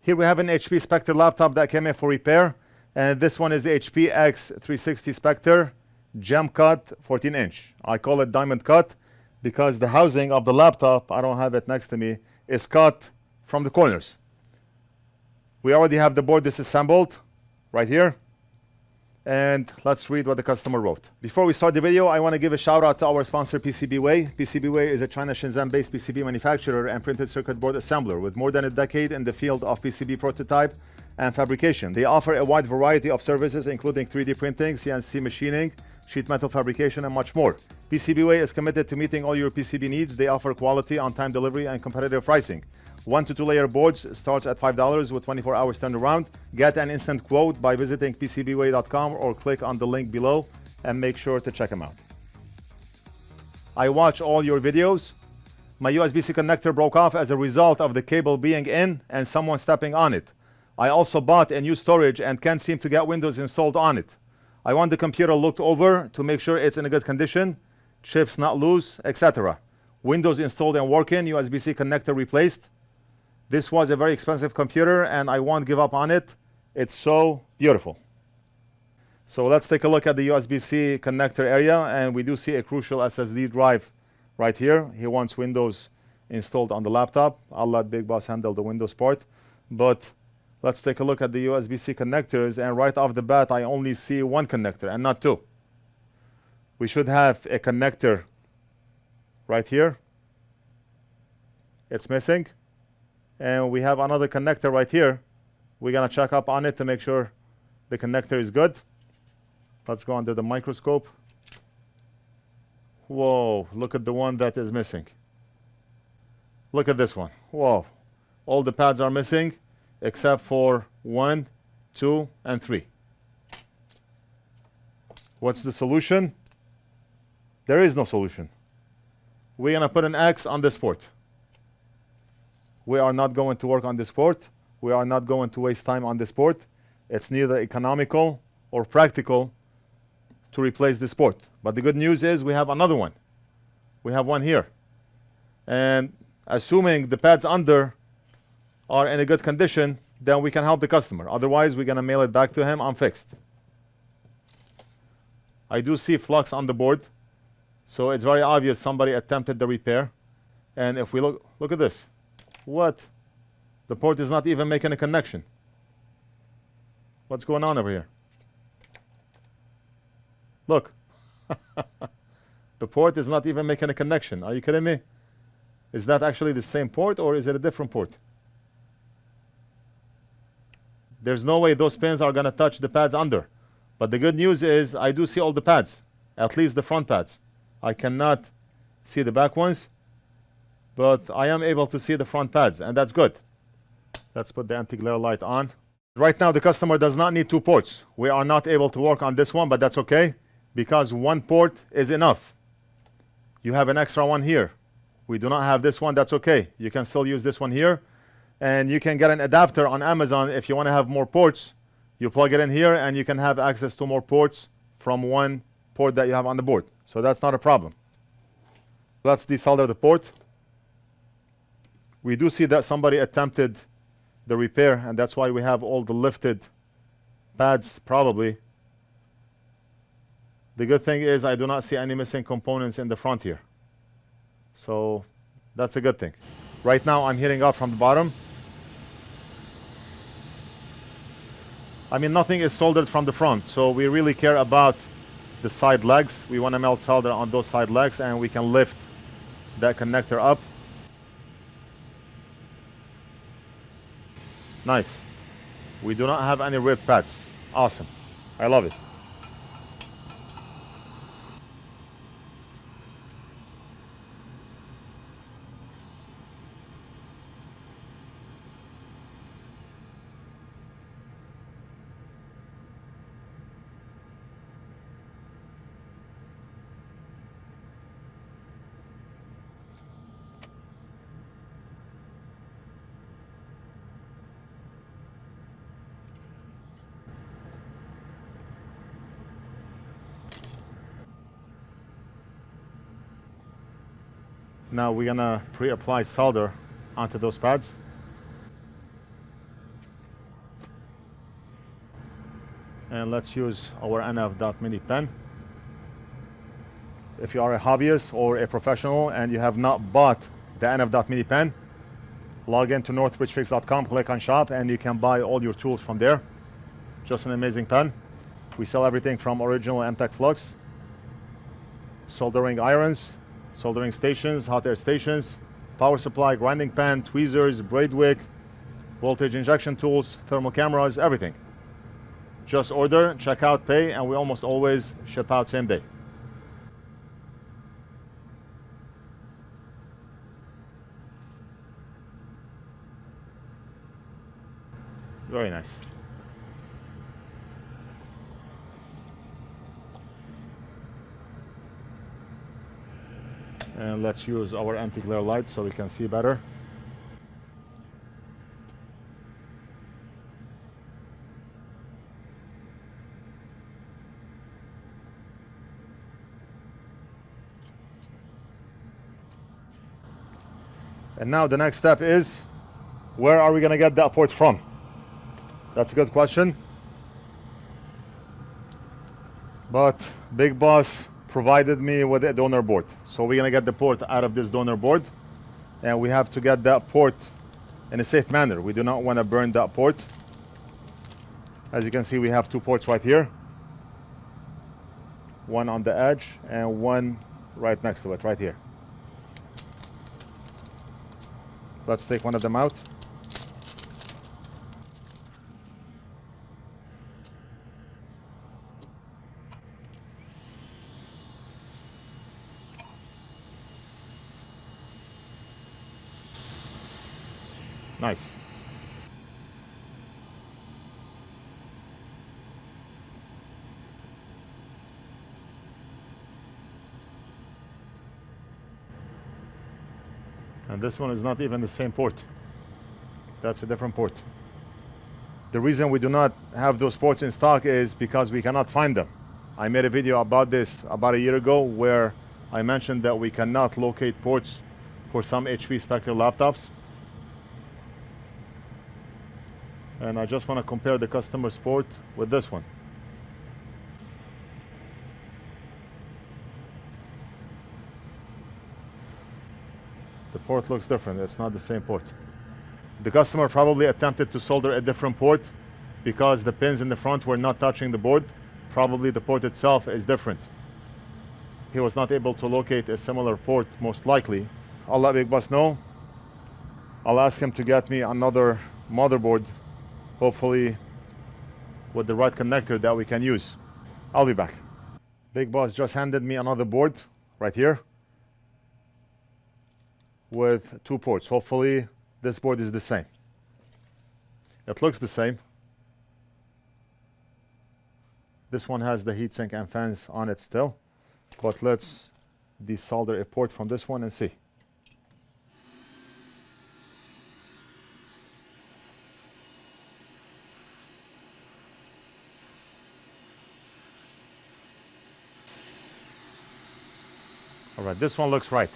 Here we have an HP Spectre laptop that came in for repair. And this one is HP X360 Spectre gem cut 14-inch. I call it diamond cut because the housing of the laptop, I don't have it next to me, is cut from the corners. We already have the board disassembled right here. And let's read what the customer wrote. Before we start the video, I want to give a shout out to our sponsor, PCBWay. PCBWay is a China Shenzhen-based PCB manufacturer and printed circuit board assembler with more than a decade in the field of PCB prototype and fabrication. They offer a wide variety of services, including 3D printing, CNC machining, sheet metal fabrication, and much more. PCBWay is committed to meeting all your PCB needs. They offer quality, on-time delivery, and competitive pricing. 1 to 2 layer boards starts at $5 with 24 hours turnaround. Get an instant quote by visiting PCBWay.com or click on the link below and make sure to check them out. I watch all your videos. My USB-C connector broke off as a result of the cable being in and someone stepping on it. I also bought a new storage and can't seem to get Windows installed on it. I want the computer looked over to make sure it's in a good condition, chips not loose, etc. Windows installed and working, USB-C connector replaced. This was a very expensive computer and I won't give up on it. It's so beautiful. So let's take a look at the USB-C connector area, and we do see a crucial SSD drive right here. He wants Windows installed on the laptop. I'll let Big Boss handle the Windows part. But let's take a look at the USB-C connectors, and right off the bat I only see one connector and not two. We should have a connector right here. It's missing. And we have another connector right here. We're gonna check up on it to make sure the connector is good. Let's go under the microscope. Whoa, look at the one that is missing. Look at this one. Whoa, all the pads are missing except for 1, 2, and 3. What's the solution? There is no solution. We're gonna put an X on this port. We are not going to work on this port. We are not going to waste time on this port. It's neither economical or practical to replace this port. But the good news is we have another one. We have one here. And assuming the pads under are in a good condition, then we can help the customer. Otherwise, we're going to mail it back to him unfixed. I do see Flux on the board. So it's very obvious somebody attempted the repair. And if we look at this. What? The port is not even making a connection. What's going on over here? Look. The port is not even making a connection. Are you kidding me? Is that actually the same port or is it a different port? There's no way those pins are going to touch the pads under. But the good news is I do see all the pads, at least the front pads. I cannot see the back ones, but I am able to see the front pads, and that's good. Let's put the anti-glare light on. Right now, the customer does not need two ports. We are not able to work on this one, but that's okay, because one port is enough. You have an extra one here. We do not have this one, that's okay. You can still use this one here, and you can get an adapter on Amazon if you want to have more ports. You plug it in here, and you can have access to more ports from one port that you have on the board. So that's not a problem. Let's desolder the port. We do see that somebody attempted the repair, and that's why we have all the lifted pads, probably. The good thing is I do not see any missing components in the front here. So that's a good thing. Right now I'm heating up from the bottom. I mean, nothing is soldered from the front, so we really care about the side legs. We want to melt solder on those side legs, and we can lift that connector up. Nice. We do not have any ripped pads. Awesome. I love it. Now we're gonna pre-apply solder onto those pads. And let's use our NF.mini pen. If you are a hobbyist or a professional and you have not bought the NF.mini pen, log into NorthridgeFix.com, click on shop, and you can buy all your tools from there. Just an amazing pen. We sell everything from original Amtech Flux, soldering irons, soldering stations, hot air stations, power supply, grinding pen, tweezers, braid wick, voltage injection tools, thermal cameras, everything. Just order, check out, pay, and we almost always ship out same day. Very nice. And let's use our anti-glare light so we can see better. And now the next step is, where are we going to get that port from? That's a good question. But Big Boss provided me with a donor board. So we're going to get the port out of this donor board. And we have to get that port in a safe manner. We do not want to burn that port. As you can see, we have two ports right here. One on the edge and one right next to it, right here. Let's take one of them out. Nice. And this one is not even the same port. That's a different port. The reason we do not have those ports in stock is because we cannot find them. I made a video about this about a year ago where I mentioned that we cannot locate ports for some HP Spectre laptops. And I just want to compare the customer's port with this one. The port looks different. It's not the same port. The customer probably attempted to solder a different port because the pins in the front were not touching the board. Probably the port itself is different. He was not able to locate a similar port, most likely. I'll let Big Boss know. I'll ask him to get me another motherboard, hopefully with the right connector that we can use. I'll be back. Big Boss just handed me another board right here with two ports. Hopefully this board is the same. It looks the same. This one has the heatsink and fans on it still, but let's desolder a port from this one and see. All right, this one looks right.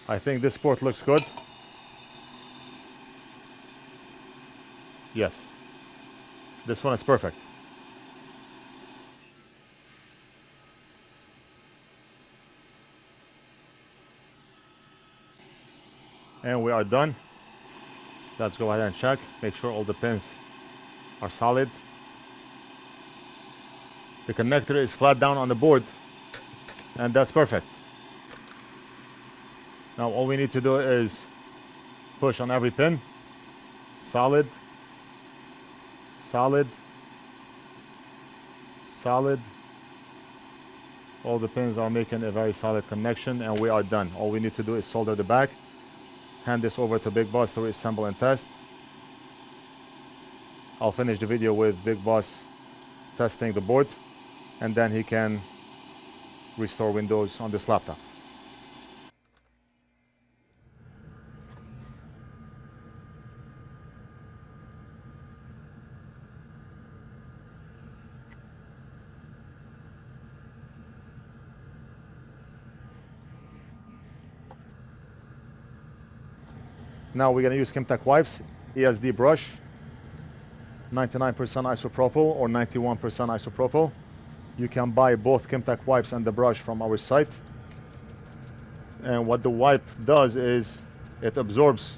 I think this port looks good. Yes. This one is perfect. And we are done. Let's go ahead and check. Make sure all the pins are solid. The connector is flat down on the board, and that's perfect. Now all we need to do is push on every pin. Solid, solid, solid. All the pins are making a very solid connection, and we are done. All we need to do is solder the back. Hand this over to Big Boss to assemble and test. I'll finish the video with Big Boss testing the board, and then he can restore Windows on this laptop. Now we're going to use Kimtech wipes, ESD brush, 99% isopropyl or 91% isopropyl. You can buy both Amtech wipes and the brush from our site. And what the wipe does is it absorbs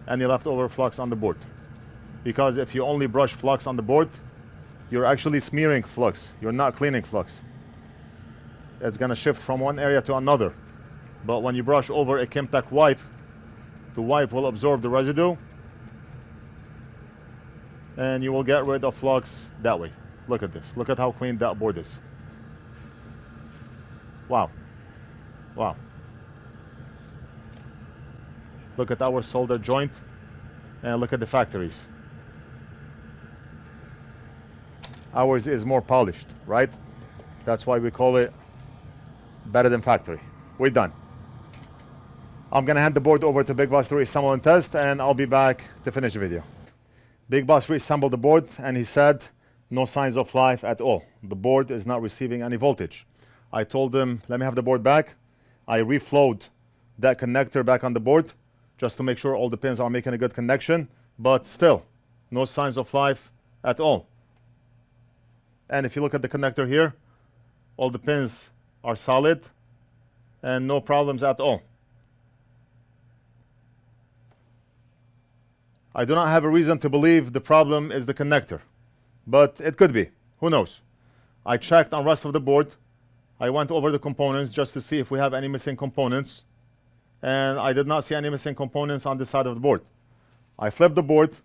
any leftover flux on the board. Because if you only brush flux on the board, you're actually smearing flux. You're not cleaning flux. It's gonna shift from one area to another. But when you brush over a Amtech wipe, the wipe will absorb the residue and you will get rid of flux that way. Look at this. Look at how clean that board is. Wow. Wow. Look at our solder joint and look at the factories. Ours is more polished, right? That's why we call it better than factory. We're done. I'm gonna hand the board over to Big Boss to reassemble and test, and I'll be back to finish the video. Big Boss reassembled the board and he said no signs of life at all. The board is not receiving any voltage. I told him, let me have the board back. I reflowed that connector back on the board just to make sure all the pins are making a good connection, but still, no signs of life at all. And if you look at the connector here, all the pins are solid and no problems at all. I do not have a reason to believe the problem is the connector, but it could be. Who knows? I checked on the rest of the board. I went over the components just to see if we have any missing components, and I did not see any missing components on this side of the board. I flipped the board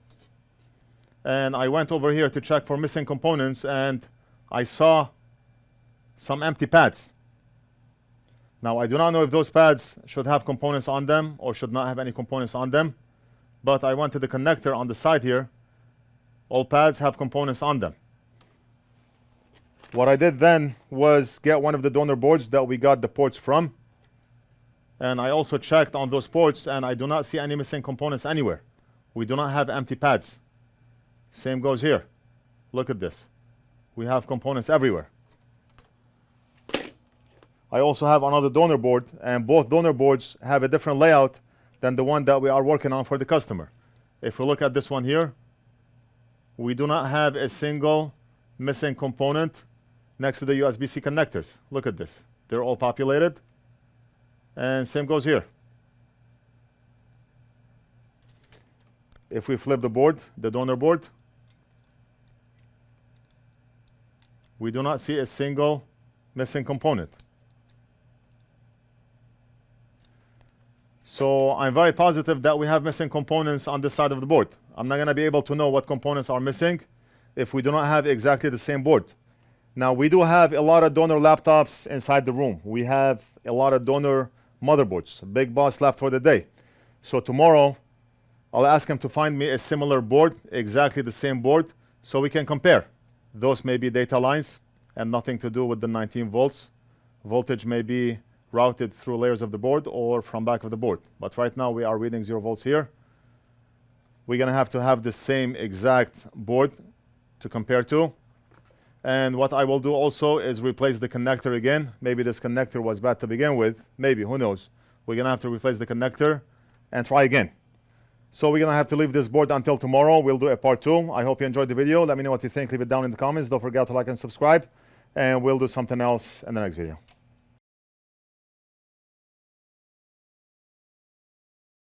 and I went over here to check for missing components, and I saw some empty pads. Now, I do not know if those pads should have components on them or should not have any components on them, but I went to the connector on the side here. All pads have components on them. What I did then was get one of the donor boards that we got the ports from, and I also checked on those ports, and I do not see any missing components anywhere. We do not have empty pads. Same goes here. Look at this. We have components everywhere. I also have another donor board, and both donor boards have a different layout than the one that we are working on for the customer. If we look at this one here, we do not have a single missing component next to the USB-C connectors. Look at this. They're all populated. And same goes here. If we flip the board, the donor board, we do not see a single missing component. So I'm very positive that we have missing components on this side of the board. I'm not going to be able to know what components are missing if we do not have exactly the same board. Now, we do have a lot of donor laptops inside the room. We have a lot of donor motherboards. Big Boss left for the day. So tomorrow, I'll ask him to find me a similar board, exactly the same board, so we can compare. Those may be data lines and nothing to do with the 19 volts. Voltage may be routed through layers of the board or from back of the board. But right now, we are reading 0 volts here. We're going to have the same exact board to compare to. And what I will do also is replace the connector again. Maybe this connector was bad to begin with. Maybe, who knows? We're going to have to replace the connector and try again. So we're going to have to leave this board until tomorrow. We'll do a part 2. I hope you enjoyed the video. Let me know what you think. Leave it down in the comments. Don't forget to like and subscribe. And we'll do something else in the next video.